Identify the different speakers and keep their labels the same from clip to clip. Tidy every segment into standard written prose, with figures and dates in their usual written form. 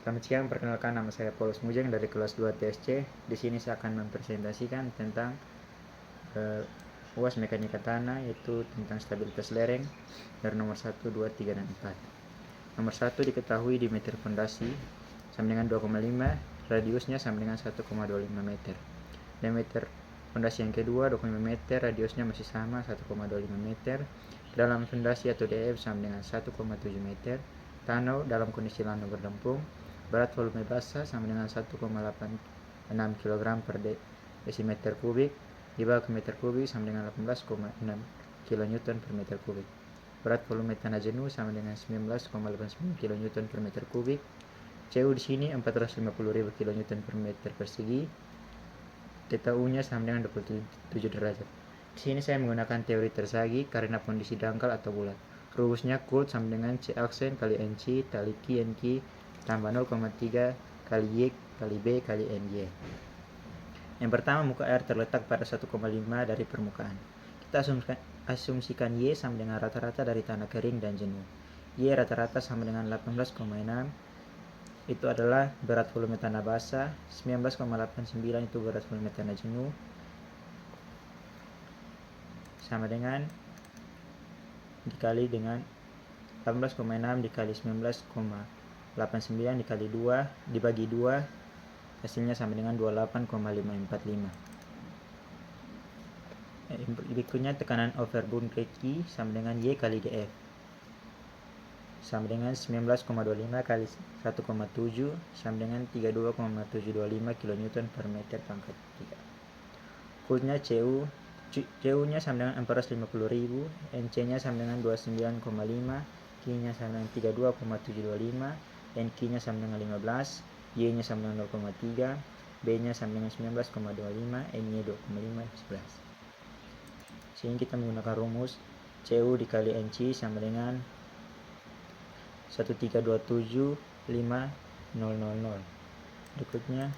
Speaker 1: Selamat siang, perkenalkan nama saya Paulus Mujeng dari kelas 2 TSC. Di sini saya akan mempresentasikan tentang UAS Mekanika Tanah, yaitu tentang stabilitas lereng dari nomor 1, 2, 3, dan 4. Nomor 1 diketahui diameter fondasi sama dengan 2,5, radiusnya sama dengan 1,25 meter. Diameter fondasi yang kedua 25 meter, radiusnya masih sama 1,25 meter. Dalam fondasi atau DF sama dengan 1,7 meter. Tanah dalam kondisi lano berlempung. Berat volume basah sama dengan 1,86 kg per desimeter kubik. Dibagi ke meter kubik sama dengan 18,6 kN per meter kubik. Berat volume tanah jenuh sama dengan 19,89 kN per meter kubik. CU di sini 450.000 kN per meter persegi. Theta U-nya sama dengan 27 derajat. Di sini saya menggunakan teori tersagi karena kondisi dangkal atau bulat. Rumusnya Coulomb sama dengan C aksen kali NC kali Q NQ tambah 0,3 kali Y kali B kali NY. Yang pertama, muka air terletak pada 1,5 dari permukaan. Kita asumsikan Y sama dengan rata-rata dari tanah kering dan jenuh. Y rata-rata sama dengan 18,6. Itu adalah berat volume tanah basah. 19,89 itu berat volume tanah jenuh. Sama dengan dikali dengan 18,6 dikali 19,89 dikali 2 dibagi 2, hasilnya sama dengan 28,545. Berikutnya tekanan overburn Q sama dengan Y kali DF sama dengan 19,25 kali 1,7 sama dengan 32,725 kN per meter pangkat 3. Coulomb-nya CU-nya sama dengan 450.000, NC-nya sama dengan 29,5, Q-nya sama dengan 32,725, NQ-nya sama dengan 15, Y-nya sama dengan 0,3, B-nya sama dengan 19,25, N-nya 2,5, 11. Sini kita menggunakan rumus CU dikali NC sama dengan 1327500. Berikutnya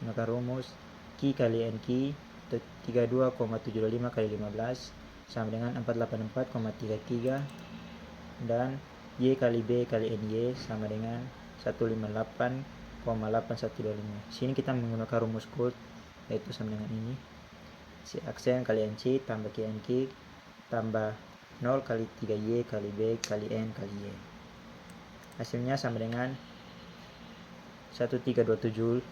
Speaker 1: menggunakan rumus Q kali NQ 32,725 kali 15 sama dengan 484,33 dan Y kali B kali NY sama dengan 158,8125. Sini kita menggunakan rumus Coulomb, yaitu sama dengan ini. C aksen kali NC tambah QNQ tambah 0 kali 3Y kali B kali N kali Y. Hasilnya sama dengan 13275.000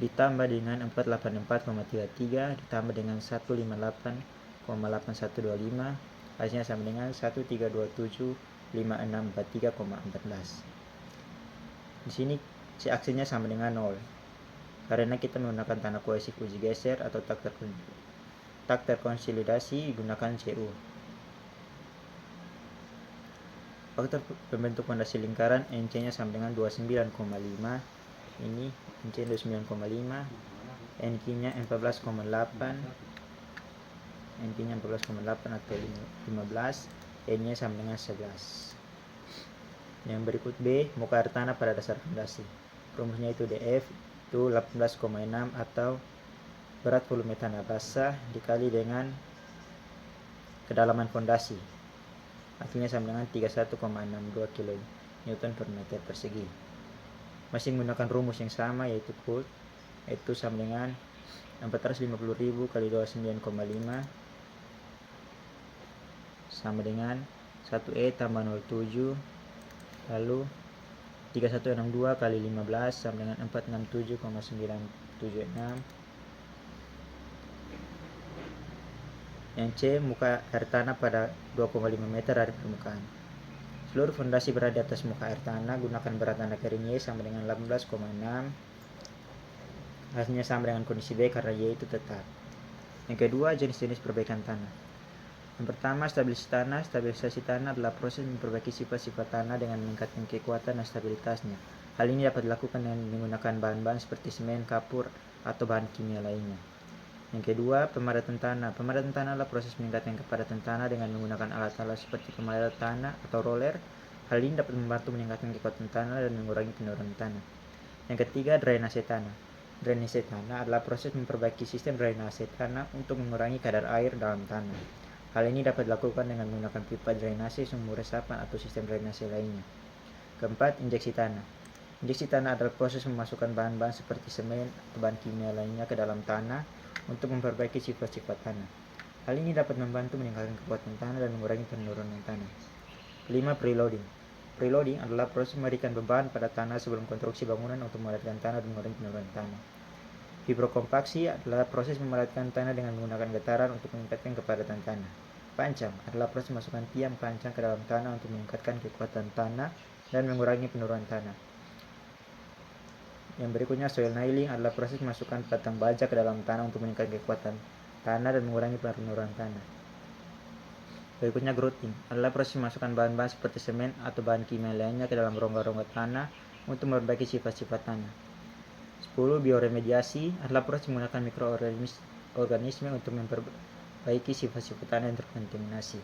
Speaker 1: ditambah dengan 484,33 ditambah dengan 158,8125, hasilnya sama dengan 1327563,14. Di sini C aksennya sama dengan 0 karena kita menggunakan tanah kohesif uji geser atau tak terkonsolidasi gunakan CU. Faktor pembentuk fondasi lingkaran NC-nya sama dengan 29,5. Ini NC 29,5, NQ-nya 14,8, NQ-nya 14,8 atau 15, N-nya sama dengan 11. Yang berikut B, muka air tanah pada dasar fondasi. Rumusnya itu DF itu 18,6 atau berat volume tanah basah dikali dengan kedalaman fondasi. Hasilnya sama dengan 31,62 kN per meter persegi. Masih menggunakan rumus yang sama, yaitu Coulomb, yaitu sama dengan 450.000 kali 29,5 sama dengan 1E tambah 07 lalu 3162 kali 15 sama dengan 467,976. Yang C, muka air tanah pada 2,5 meter dari permukaan. Seluruh fondasi berada di atas muka air tanah. Gunakan berat tanah kering Y sama dengan 18,6. Hasilnya sama dengan kondisi B karena Y itu tetap. Yang kedua, jenis-jenis perbaikan tanah. Yang pertama, stabilisasi tanah adalah proses memperbaiki sifat-sifat tanah dengan meningkatkan kekuatan dan stabilitasnya. Hal ini dapat dilakukan dengan menggunakan bahan-bahan seperti semen, kapur, atau bahan kimia lainnya. Yang kedua, pemadatan tanah. Pemadatan tanah adalah proses meningkatkan kepadatan tanah dengan menggunakan alat-alat seperti pemadat tanah atau roller. Hal ini dapat membantu meningkatkan kekuatan tanah dan mengurangi penurunan tanah. Yang ketiga, drainase tanah. Drainase tanah adalah proses memperbaiki sistem drainase tanah untuk mengurangi kadar air dalam tanah. Hal ini dapat dilakukan dengan menggunakan pipa drainase, sumur resapan, atau sistem drainase lainnya. Keempat, injeksi tanah. Injeksi tanah adalah proses memasukkan bahan-bahan seperti semen atau bahan kimia lainnya ke dalam tanah untuk memperbaiki sifat-sifat tanah. Hal ini dapat membantu meningkatkan kekuatan tanah dan mengurangi penurunan tanah. Kelima, preloading. Preloading adalah proses memberikan beban pada tanah sebelum konstruksi bangunan untuk memadatkan tanah dan mengurangi penurunan tanah. Fibrokompaksi adalah proses memadatkan tanah dengan menggunakan getaran untuk meningkatkan kepadatan tanah. Pancang adalah proses memasukkan tiang pancang ke dalam tanah untuk meningkatkan kekuatan tanah dan mengurangi penurunan tanah. Yang berikutnya, soil nailing adalah proses memasukkan batang baja ke dalam tanah untuk meningkatkan kekuatan tanah dan mengurangi penurunan tanah. Berikutnya, grouting adalah proses memasukkan bahan-bahan seperti semen atau bahan kimia lainnya ke dalam rongga-rongga tanah untuk memperbaiki sifat-sifat tanah. 10. Bioremediasi adalah proses menggunakan mikroorganisme untuk memperbaiki sifat-sifat tanah yang terkontaminasi.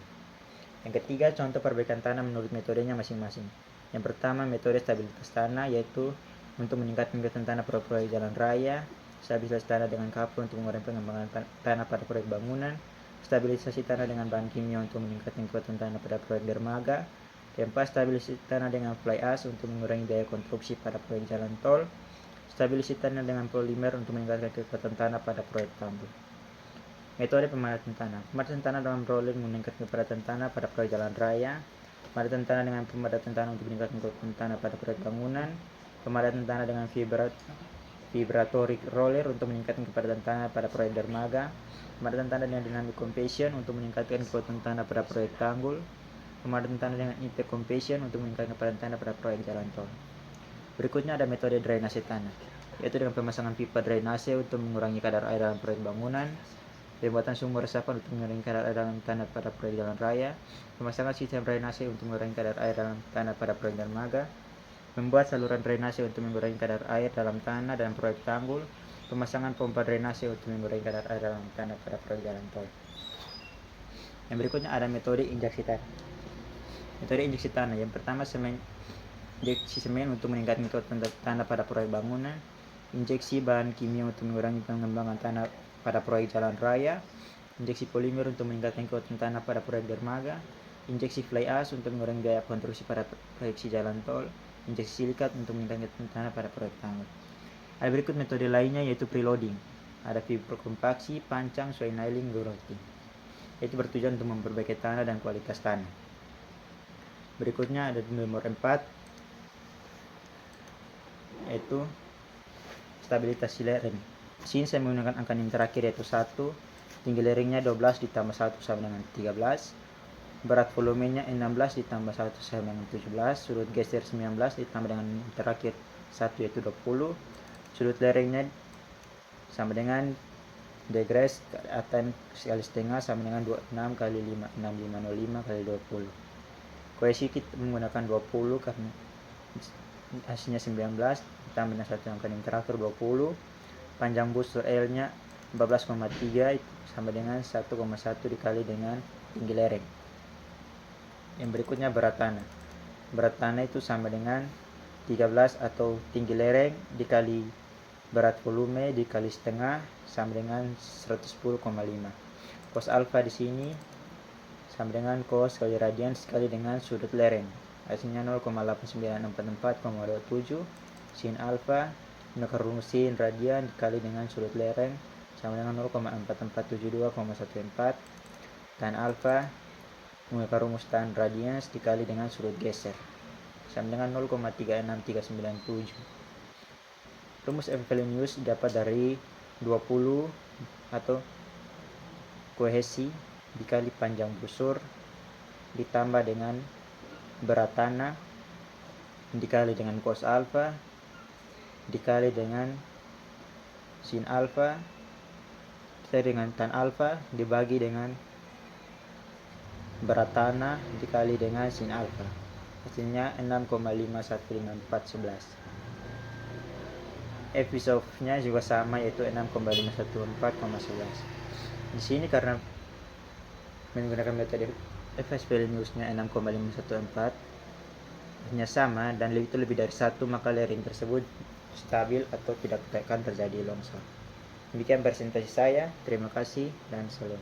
Speaker 1: Yang ketiga, contoh perbaikan tanah menurut metodenya masing-masing. Yang pertama, metode stabilitas tanah, yaitu untuk meningkatkan kekuatan tanah pada proyek jalan raya, stabilitas tanah dengan kapur untuk mengurangi pengembangan tanah pada proyek bangunan, stabilisasi tanah dengan bahan kimia untuk meningkatkan kekuatan tanah pada proyek dermaga. Keempat, stabilisasi tanah dengan fly ash untuk mengurangi biaya konstruksi pada proyek jalan tol, stabilisasi tanah dengan polimer untuk meningkatkan kekuatan tanah pada proyek tambang. Metode pemadatan tanah. Pemadatan tanah dalam roller meningkatkan kepadatan tanah pada proyek jalan raya, pemadatan tanah dengan pemadatan tanah untuk meningkatkan kekuatan tanah pada proyek bangunan, pemadatan tanah dengan vibratory roller untuk meningkatkan kepadatan tanah pada proyek dermaga, pemadatan tanah dengan dynamic compaction untuk meningkatkan kekuatan tanah pada proyek tanggul, pemadatan tanah dengan impact compaction untuk meningkatkan kepadatan tanah pada proyek jalan tol. Berikutnya ada metode drainase tanah, yaitu dengan pemasangan pipa drainase untuk mengurangi kadar air dalam proyek bangunan, pembuatan sumur resapan untuk mengurangi kadar air dalam tanah pada proyek jalan raya, pemasangan sistem drainase untuk mengurangi kadar air dalam tanah pada proyek dermaga, membuat saluran drainase untuk mengurangi kadar air dalam tanah dan proyek tanggul, pemasangan pompa drainase untuk mengurangi kadar air dalam tanah pada proyek jalan tol. Yang berikutnya ada metode injeksi tanah. Metode injeksi tanah yang pertama, injeksi semen untuk meningkatkan kekuatan tanah pada proyek bangunan, injeksi bahan kimia untuk mengurangi pengembangan tanah pada proyek jalan raya, injeksi polimer untuk meningkatkan kekuatan tanah pada proyek dermaga, injeksi fly ash untuk mengurangi biaya konstruksi pada proyeksi jalan tol, injeksi silikat untuk meningkatkan tanah pada proyek tanggul. Ada berikut metode lainnya, yaitu preloading. Ada fibrokompaksi, pancang, soil nailing, grouting. Itu bertujuan untuk memperbaiki tanah dan kualitas tanah. Berikutnya ada nomor 4, yaitu stabilitas lereng. Di sini saya menggunakan angka yang terakhir, yaitu 1. Tinggi lerengnya 12 ditambah 1 sama dengan 13. Berat volumenya 16 ditambah 1 sama dengan 17. Sudut geser 19 ditambah dengan yang terakhir 1, yaitu 20. Sudut lerengnya sama dengan degrees ke atas kali setengah sama dengan 26 kali 5, 6505 kali 20. Koesi kita menggunakan 20 karena hasilnya 19 ditambah dengan 1 angka yang terakhir 20. Panjang busur L-nya 14,3 sama dengan 1,1 dikali dengan tinggi lereng. Yang berikutnya berat tanah. Berat tanah itu sama dengan 13 atau tinggi lereng dikali berat volume dikali setengah sama dengan 110,5. Cos alfa di sini sama dengan cos kali radian sekali dengan sudut lereng. Hasilnya 0,8944,27. Sin alfa menggunakan rumus sin radian dikali dengan sudut lereng sama dengan 0,4472,14. Tan alfa menggunakan rumus tan radian dikali dengan sudut geser sama dengan 0,36397. Rumus Arrhenius dapat dari 20 atau kohesi dikali panjang busur ditambah dengan berat tanah dikali dengan cos alfa dikali dengan sin alfa dengan tan alfa dibagi dengan berat tanah dikali dengan sin alfa. Hasilnya 6,5151411. Episode-nya juga sama, yaitu 6,514,11. Di sini karena menggunakan metode FS Arrhenius-nya 6,514 hanya sama dan itu lebih dari 1, maka lereng tersebut stabil atau tidak akan terjadi longsor. Demikian presentasi saya. Terima kasih dan salam.